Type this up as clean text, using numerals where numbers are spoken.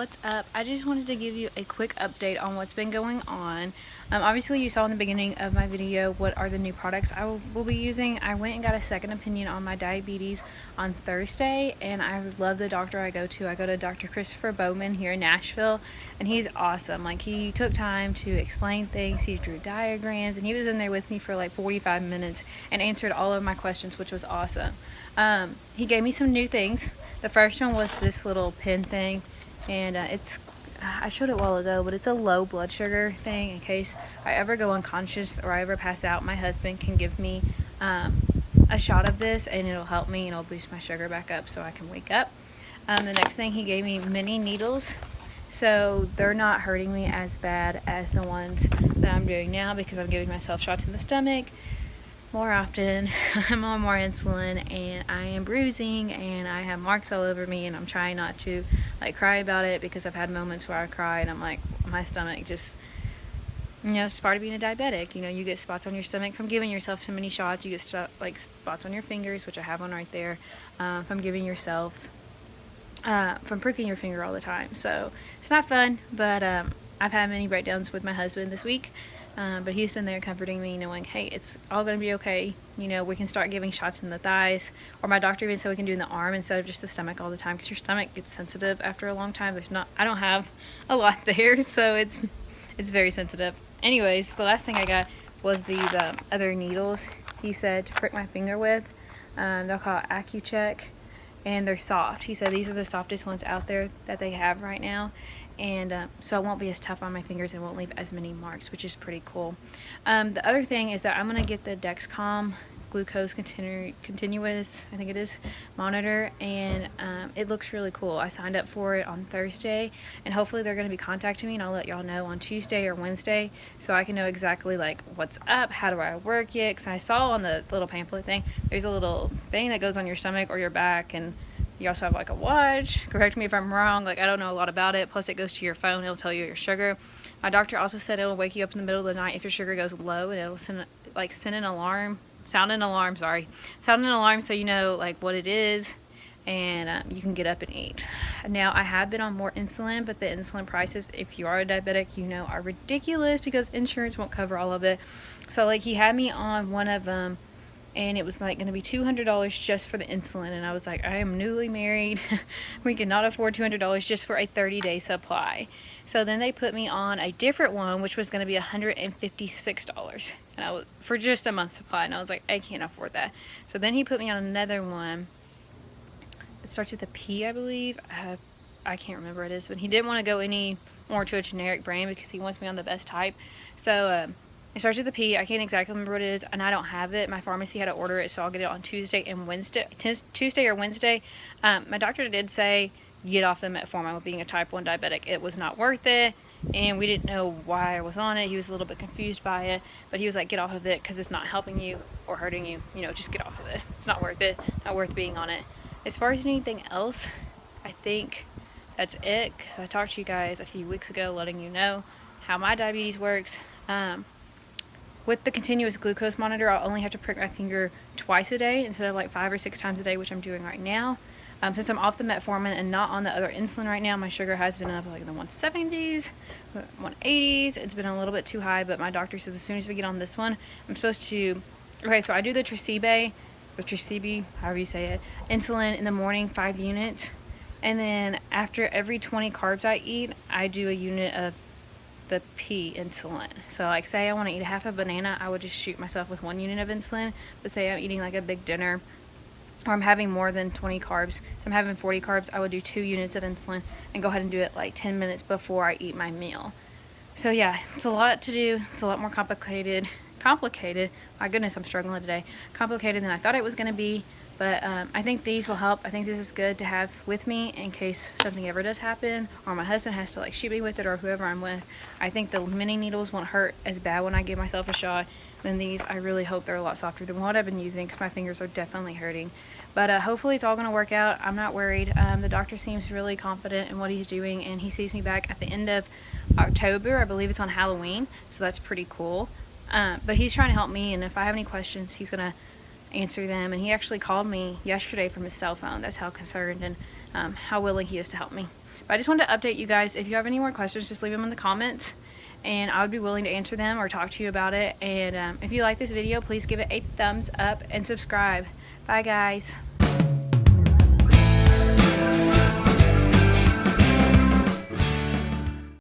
what's up? I just wanted to give you a quick update on what's been going on. Obviously you saw in the beginning of my video what are the new products I will be using. I went and got a second opinion on my diabetes on Thursday, and I love the doctor I go to. I go to Dr. Christopher Bowman here in Nashville, and he's awesome. Like, he took time to explain things, he drew diagrams, and he was in there with me for like 45 minutes and answered all of my questions, which was awesome. He gave me some new things. The first one was this little pen thing, and I showed it a while ago, but it's a low blood sugar thing in case I ever go unconscious or I ever pass out. My husband can give me a shot of this, and it'll help me, and it'll boost my sugar back up so I can wake up. The next thing, he gave me mini needles, so they're not hurting me as bad as the ones that I'm doing now, because I'm giving myself shots in the stomach more often. I'm on more insulin, and I am bruising, and I have marks all over me, and I'm trying not to like cry about it, because I've had moments where I cry and I'm like, my stomach just, it's part of being a diabetic. You get spots on your stomach from giving yourself so many shots. You get like spots on your fingers, which I have one right there, from giving yourself, from pricking your finger all the time. So it's not fun, but I've had many breakdowns with my husband this week. But he's been there comforting me, knowing, hey, it's all going to be okay. We can start giving shots in the thighs, or my doctor even said we can do in the arm instead of just the stomach all the time, because your stomach gets sensitive after a long time. I don't have a lot there, so it's very sensitive. Anyways, the last thing I got was these other needles he said to prick my finger with. They'll call it AccuCheck, and they're soft. He said these are the softest ones out there that they have right now. And so it won't be as tough on my fingers and won't leave as many marks, which is pretty cool. The other thing is that I'm going to get the Dexcom glucose continuous, I think it is, monitor, and it looks really cool. I signed up for it on Thursday, and hopefully they're going to be contacting me, and I'll let y'all know on Tuesday or Wednesday, so I can know exactly like what's up, how do I work it, because I saw on the little pamphlet thing, there's a little thing that goes on your stomach or your back, and you also have like a watch. Correct me if I'm wrong, like I don't know a lot about it. Plus it goes to your phone, it'll tell you your sugar. My doctor also said it'll wake you up in the middle of the night if your sugar goes low, and it'll sound an alarm so you know like what it is, and you can get up and eat. Now, I have been on more insulin, but the insulin prices, if you are a diabetic, are ridiculous, because insurance won't cover all of it. So like, he had me on one of them, and it was like going to be $200 just for the insulin, and I was like, I am newly married. We cannot afford $200 just for a 30-day supply. So then they put me on a different one, which was going to be $156, and I was for just a month's supply, and I was like, I can't afford that. So then he put me on another one. It starts with a P, I believe. I can't remember what it is, but he didn't want to go any more to a generic brand because he wants me on the best type. So it starts with a P. I can't exactly remember what it is, and I don't have it. My pharmacy had to order it, so I'll get it on Tuesday or Wednesday. My doctor did say, get off the metformin with being a type 1 diabetic. It was not worth it, and we didn't know why I was on it. He was a little bit confused by it, but he was like, get off of it because it's not helping you or hurting you. Just get off of it. It's not worth it. Not worth being on it. As far as anything else, I think that's it, because I talked to you guys a few weeks ago letting you know how my diabetes works. With the continuous glucose monitor, I'll only have to prick my finger twice a day instead of like 5 or 6 times a day, which I'm doing right now. Since I'm off the metformin and not on the other insulin right now, my sugar has been up like in the 170s, 180s. It's been a little bit too high, but my doctor says as soon as we get on this one, I'm supposed to, okay, so I do the Tresibe, however you say it, insulin in the morning, 5 units. And then after every 20 carbs I eat, I do a unit of the P insulin. So like, say I want to eat half a banana, I would just shoot myself with 1 unit of insulin. But say I'm eating like a big dinner, or I'm having more than 20 carbs, so I'm having 40 carbs, I would do 2 units of insulin and go ahead and do it like 10 minutes before I eat my meal. So yeah, it's a lot to do. It's a lot more complicated. My goodness, I'm struggling today. Complicated than I thought it was going to be. But I think these will help. I think this is good to have with me in case something ever does happen, or my husband has to like shoot me with it, or whoever I'm with. I think the mini needles won't hurt as bad when I give myself a shot than these. I really hope they're a lot softer than what I've been using, because my fingers are definitely hurting. But hopefully it's all going to work out. I'm not worried. The doctor seems really confident in what he's doing, and he sees me back at the end of October. I believe it's on Halloween, so that's pretty cool. But he's trying to help me, and if I have any questions, he's going to answer them. And he actually called me yesterday from his cell phone. That's how concerned and how willing he is to help me. But I just wanted to update you guys. If you have any more questions, just leave them in the comments, and I would be willing to answer them or talk to you about it. And if you like this video, please give it a thumbs up and subscribe. Bye guys.